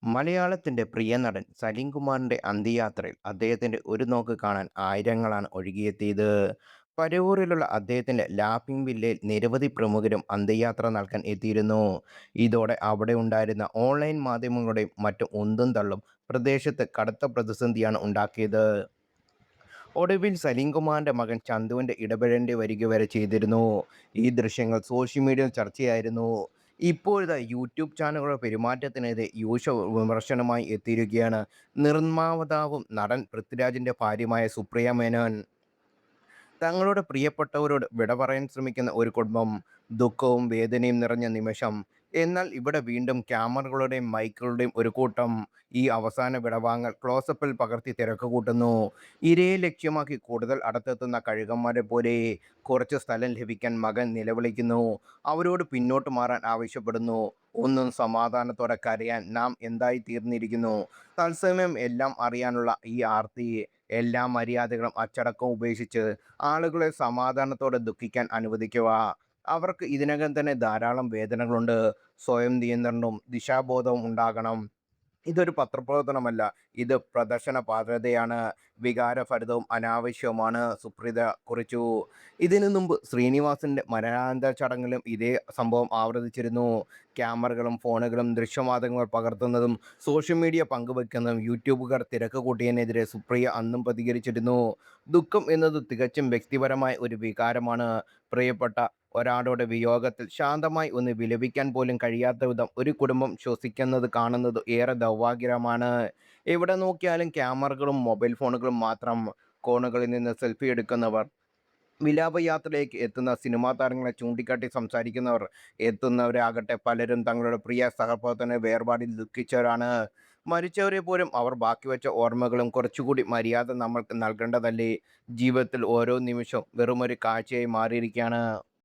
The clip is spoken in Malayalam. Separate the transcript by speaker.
Speaker 1: മലയാളത്തിന്റെ പ്രിയ നടൻ സലീം കുമാറിന്റെ അന്ത്യയാത്രയിൽ അദ്ദേഹത്തിന്റെ ഒരു നോക്ക് കാണാൻ ആയിരങ്ങളാണ് ഒഴുകിയെത്തിയത്. പരവൂരിലുള്ള അദ്ദേഹത്തിന്റെ ലാഫിംഗ് വില്ലയിൽ നിരവധി പ്രമുഖരും അന്ത്യയാത്ര നൽകാൻ എത്തിയിരുന്നു. ഇതോടെ അവിടെ ഉണ്ടായിരുന്ന ഓൺലൈൻ മാധ്യമങ്ങളുടെയും മറ്റും ഉന്തും തള്ളും പ്രദേശത്ത് കടുത്ത പ്രതിസന്ധിയാണ് ഉണ്ടാക്കിയത്. ഒടുവിൽ സലീം കുമാറിന്റെ മകൻ ചന്തുവിന്റെ ഇടപെടേണ്ടി വരിക വരെ ചെയ്തിരുന്നു. ഈ ദൃശ്യങ്ങൾ സോഷ്യൽ മീഡിയയിൽ ചർച്ചയായിരുന്നു. ഇപ്പോഴിതാ യൂട്യൂബ് ചാനലുകളുടെ പെരുമാറ്റത്തിനെതിരെ വിമർശനമായി എത്തിയിരിക്കുകയാണ് നിർമ്മാതാവും നടൻ പൃഥ്വിരാജിന്റെ ഭാര്യയുമായ സുപ്രിയ മേനോൻ. തങ്ങളുടെ പ്രിയപ്പെട്ടവരോട് വിട പറയാൻ ശ്രമിക്കുന്ന ഒരു കുടുംബം, ദുഃഖവും വേദനയും നിറഞ്ഞ നിമിഷം. എന്നാൽ ഇവിടെ വീണ്ടും ക്യാമറകളുടെയും മൈക്കുകളുടെയും ഒരു കൂട്ടം ഈ അവസാന വിടവാങ്ങൽ ക്ലോസപ്പിൽ പകർത്തി തിരക്ക് കൂട്ടുന്നു. ഇരയെ ലക്ഷ്യമാക്കി കൂടുതൽ അടുത്തെത്തുന്ന കഴുകന്മാരെ പോലെ. കുറച്ച് സ്ഥലം ലഭിക്കാൻ മകൻ നിലവിളിക്കുന്നു. അവരോട് പിന്നോട്ട് മാറാൻ ആവശ്യപ്പെടുന്നു. ഒന്നും സമാധാനത്തോടെ കരയാൻ നാം എന്തായി തീർന്നിരിക്കുന്നു. തത്സമയം എല്ലാം അറിയാനുള്ള ഈ ആർത്തി. എല്ലാ മര്യാദകളും അച്ചടക്കവും ഉപേക്ഷിച്ച് ആളുകളെ സമാധാനത്തോടെ ദുഃഖിക്കാൻ അനുവദിക്കുക. അവർക്ക് ഇതിനകം തന്നെ ധാരാളം വേദനകളുണ്ട്. സ്വയം നിയന്ത്രണവും ദിശാബോധവും ഉണ്ടാകണം. ഇതൊരു പത്രപ്രവർത്തനമല്ല, ഇത് പ്രദർശനപാതൃതയാണ്. വികാരഭരിതവും അനാവശ്യവുമാണ്, സുപ്രീത കുറിച്ചു. ഇതിനു മുമ്പ് ശ്രീനിവാസന്റെ മരണാനന്തര ചടങ്ങിലും ഇതേ സംഭവം ആവർത്തിച്ചിരുന്നു. ക്യാമറകളും ഫോണുകളും ദൃശ്യമാധ്യമങ്ങൾ പകർത്തുന്നതും സോഷ്യൽ മീഡിയ പങ്കുവയ്ക്കുന്നതും യൂട്യൂബുകാർ തിരക്ക് കൂട്ടിയതിനെതിരെ സുപ്രിയ അന്നും പ്രതികരിച്ചിരുന്നു. ദുഃഖം എന്നത് തികച്ചും വ്യക്തിപരമായ ഒരു വികാരമാണ്. പ്രിയപ്പെട്ട ഒരാളുടെ വിയോഗത്തിൽ ശാന്തമായി ഒന്ന് വിലപിക്കാൻ പോലും കഴിയാത്ത വിധം ഒരു കുടുംബം ശ്വസിക്കുന്നത് കാണുന്നത് ഏറെ ദൗർഭാഗ്യകരമാണ്. എവിടെ നോക്കിയാലും ക്യാമറകളും മൊബൈൽ ഫോണുകളും മാത്രം. കോണുകളിൽ നിന്ന് സെൽഫി എടുക്കുന്നവർ, വിലാപയാത്രയിലേക്ക് എത്തുന്ന സിനിമാ താരങ്ങളെ ചൂണ്ടിക്കാട്ടി സംസാരിക്കുന്നവർ, എത്തുന്നവരാകട്ടെ പലരും തങ്ങളുടെ പ്രിയ സഹപ്രവർത്തകന്റെ വേർപാടിൽ ദുഃഖിച്ചവരാണ്. മരിച്ചവരെ പോലും അവർ ബാക്കിവെച്ച ഓർമ്മകളും കുറച്ചുകൂടി മര്യാദ നമ്മൾക്ക് നൽകേണ്ടതല്ലേ. ജീവിതത്തിൽ ഓരോ നിമിഷവും വെറുമൊരു കാഴ്ചയായി മാറിയിരിക്കുകയാണ്.